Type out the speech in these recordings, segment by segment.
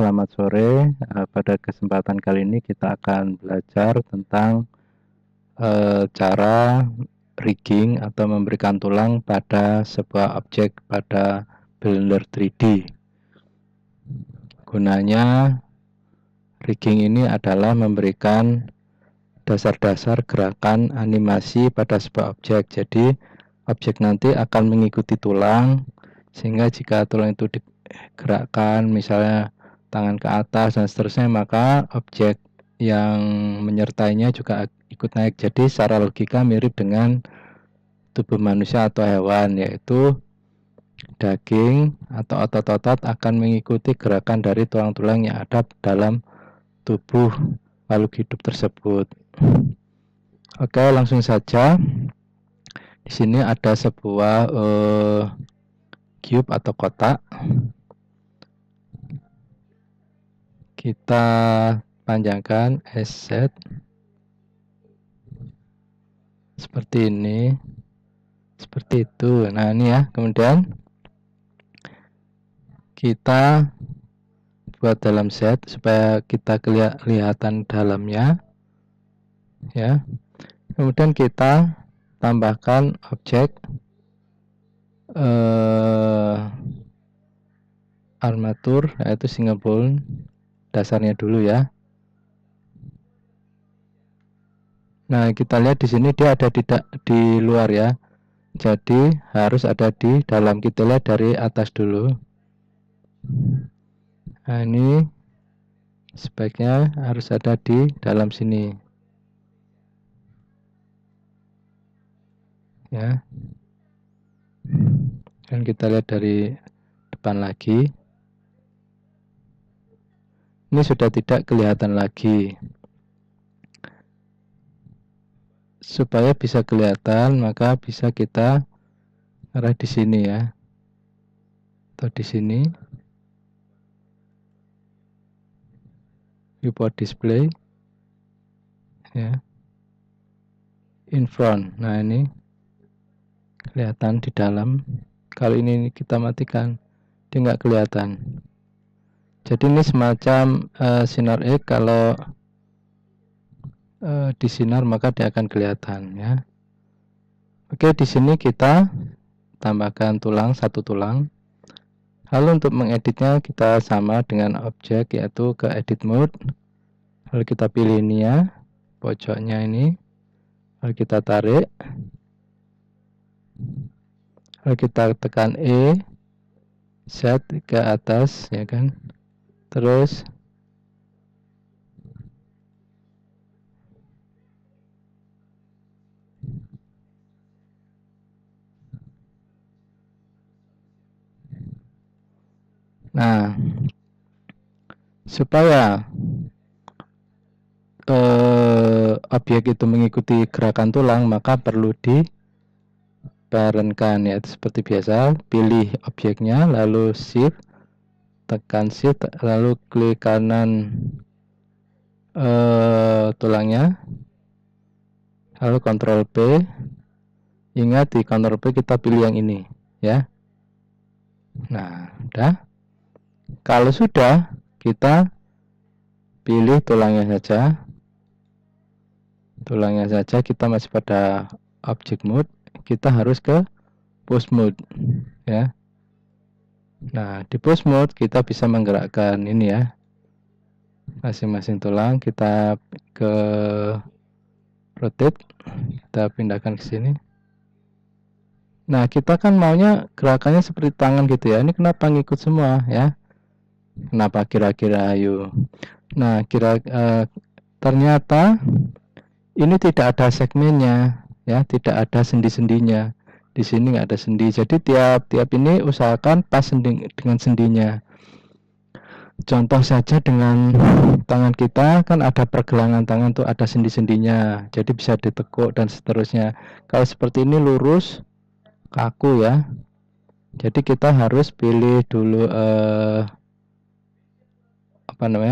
selamat sore. Pada kesempatan kali ini kita akan belajar tentang cara rigging atau memberikan tulang pada sebuah objek pada Blender 3D. Gunanya rigging ini adalah memberikan dasar-dasar gerakan animasi pada sebuah objek. Jadi objek nanti akan mengikuti tulang, sehingga jika tulang itu digerakkan, misalnya tangan ke atas dan seterusnya, maka objek yang menyertainya juga ikut naik. Jadi secara logika mirip dengan tubuh manusia atau hewan, yaitu daging atau otot-otot akan mengikuti gerakan dari tulang-tulang yang ada dalam tubuh makhluk hidup tersebut. Oke, langsung saja. Di sini ada sebuah cube atau kotak. Kita panjangkan SZ seperti ini, seperti itu. Nah, ini ya. Kemudian kita buat dalam set supaya kita kelihatan dalamnya, ya. Kemudian kita tambahkan objek armatur, yaitu single bone dasarnya dulu ya. Nah, kita lihat di sini dia ada di luar ya. Jadi harus ada di dalam. Kita lihat dari atas dulu. Nah, ini sebaiknya harus ada di dalam sini. Ya. Dan kita lihat dari depan lagi. Ini sudah tidak kelihatan lagi. Supaya bisa kelihatan, maka bisa kita arah di sini ya, atau di sini, viewport display, ya, in front. Nah, ini kelihatan di dalam. Kalau ini kita matikan, dia nggak kelihatan. Jadi ini semacam sinar X. Kalau disinar maka dia akan kelihatan ya. Oke, di sini kita tambahkan tulang, satu tulang. Lalu untuk mengeditnya kita sama dengan objek, yaitu ke edit mode. Lalu kita pilih ini ya, pojoknya ini. Lalu kita tarik. Lalu kita tekan E, set ke atas ya kan. Terus nah, supaya objek itu mengikuti gerakan tulang, maka perlu diparentkan, yaitu seperti biasa, pilih objeknya, lalu shift, tekan shift, lalu klik kanan tulangnya, lalu Ctrl P. Ingat di Ctrl P kita pilih yang ini ya. Nah, udah. Kalau sudah, kita pilih tulangnya saja. Tulangnya saja, kita masih pada object mode. Kita harus ke pose mode ya. Nah, di pose mode kita bisa menggerakkan ini ya. Masing-masing tulang kita ke rotate, kita pindahkan ke sini. Nah, kita kan maunya gerakannya seperti tangan gitu ya. Ini kenapa ngikut semua ya? Kenapa kira-kira? Ayo. Nah, ternyata ini tidak ada segmennya ya, tidak ada sendi-sendinya. Di sini nggak ada sendi. Jadi tiap ini usahakan pas dengan sendinya. Contoh saja dengan tangan kita kan ada pergelangan tangan tuh, ada sendi-sendinya. Jadi bisa ditekuk dan seterusnya. Kalau seperti ini lurus, kaku ya. Jadi kita harus pilih dulu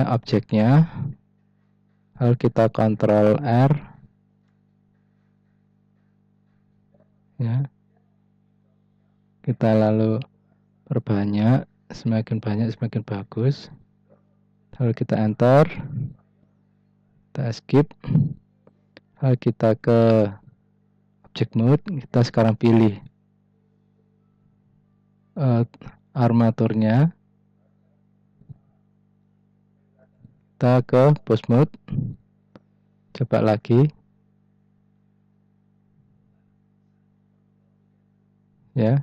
objeknya. Lalu kita Ctrl R ya. Kita lalu perbanyak, semakin banyak semakin bagus. Lalu kita enter, kita escape, lalu kita ke object mode. Kita sekarang pilih armaturnya, kita ke pose mode, coba lagi ya,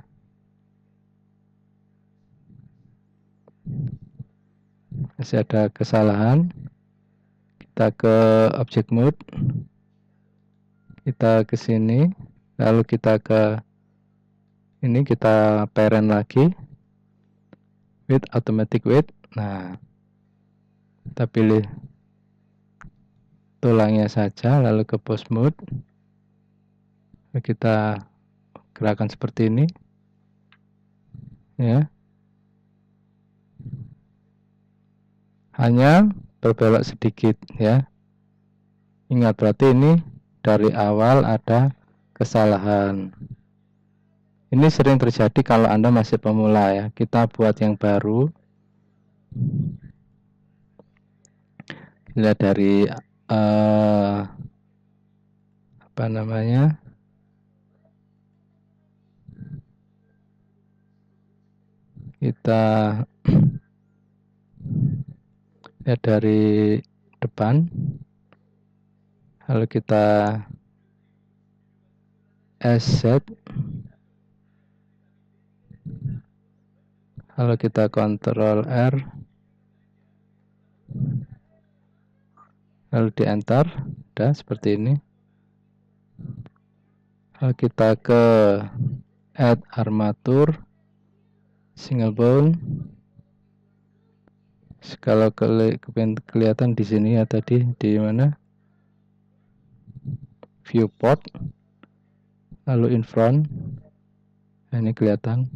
masih ada kesalahan. Kita ke object mode, kita ke sini, lalu kita ke ini, kita parent lagi, with automatic weight. Nah, kita pilih tulangnya saja, lalu ke pose mode, lalu kita gerakan seperti ini ya, hanya berbelok sedikit ya. Ingat, berarti ini dari awal ada kesalahan. Ini sering terjadi kalau Anda masih pemula ya. Kita buat yang baru. Lihat dari apa namanya? Kita lihat dari depan. Lalu kita SZ. Lalu kita Ctrl R. Lalu di enter. Udah seperti ini. Lalu kita ke add armatur, single bone. Kalau kelihatan di sini ya, tadi di mana? Viewport. Lalu in front. Nah, ini kelihatan.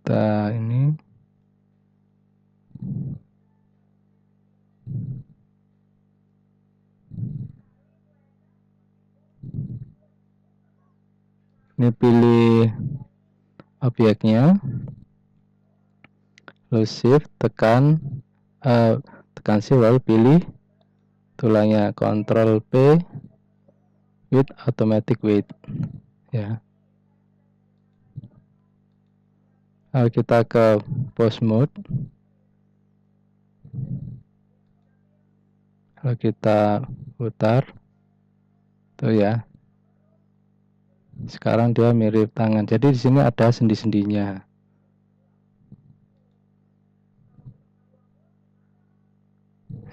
Kita ini pilih objeknya, lalu shift tekan shift lalu pilih tulangnya, Ctrl P with automatic weight ya. Lalu kita ke pose mode, lalu kita putar tuh ya. Sekarang dia mirip tangan. Jadi di sini ada sendi-sendinya.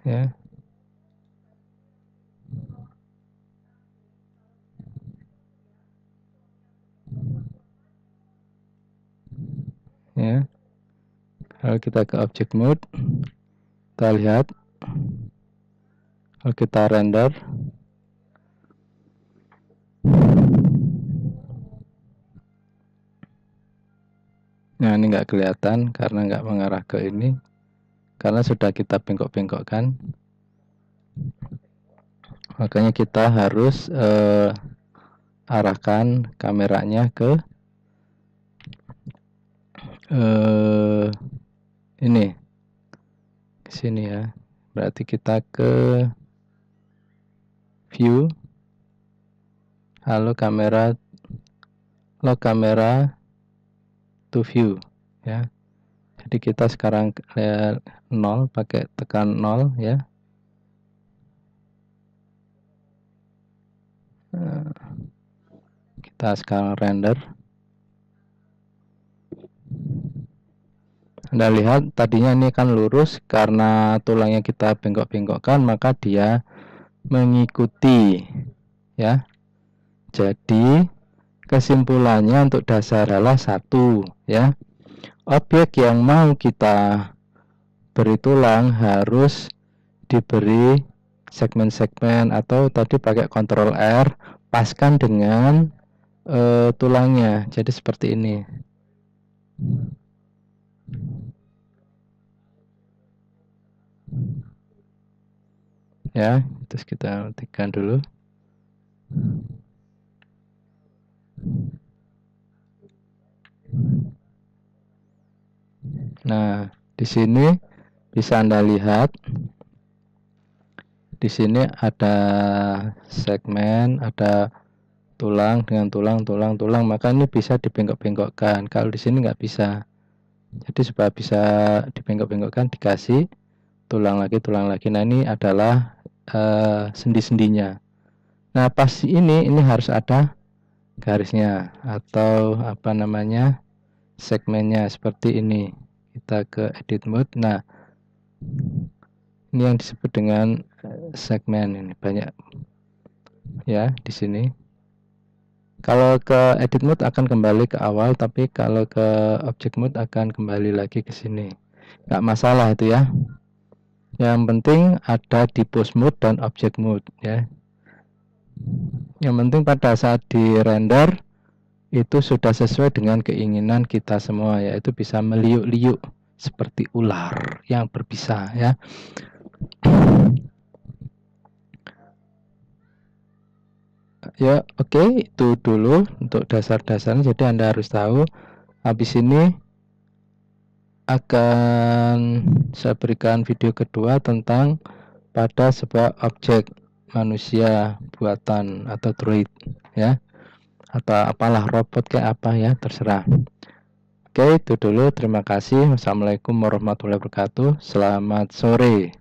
Ya. Ya. Lalu kita ke object mode. Kita lihat. Lalu kita render. Nah, ini nggak kelihatan karena nggak mengarah ke ini, karena sudah kita bengkok-bengkokkan. Makanya kita harus arahkan kameranya ke ini, ke sini ya. Berarti kita ke view, lalu kamera, lock kamera to view ya. Jadi kita sekarang 0, pakai tekan 0 ya. Kita sekarang render. Anda lihat tadinya ini kan lurus, karena tulangnya kita bengkok-bengkokkan maka dia mengikuti ya. Jadi kesimpulannya untuk dasar adalah satu ya, objek yang mau kita beri tulang harus diberi segmen-segmen, atau tadi pakai Ctrl R, paskan dengan tulangnya. Jadi seperti ini. Ya, terus kita tekan dulu. Nah, di sini bisa Anda lihat, di sini ada segmen, ada tulang dengan tulang, maka ini bisa dibengkok-bengkokkan. Kalau di sini nggak bisa. Jadi supaya bisa dibengkok-bengkokkan, dikasih tulang lagi. Nah, ini adalah sendi-sendinya. Nah, pas ini harus ada garisnya atau apa namanya, segmennya seperti ini. Kita ke edit mode. Nah, ini yang disebut dengan segmen. Ini banyak ya di sini. Kalau ke edit mode akan kembali ke awal, tapi kalau ke object mode akan kembali lagi ke sini. Nggak masalah itu ya. Yang penting ada di pose mode dan object mode ya. Yang penting pada saat di render itu sudah sesuai dengan keinginan kita semua, yaitu bisa meliuk-liuk seperti ular yang berbisa ya. Ya, oke, itu dulu untuk dasar-dasarnya. Jadi Anda harus tahu. Habis ini akan saya berikan video kedua tentang pada sebuah objek manusia buatan atau droid ya, atau apalah, robot kayak apa ya, terserah. Oke, itu dulu. Terima kasih. Wassalamualaikum warahmatullahi wabarakatuh. Selamat sore.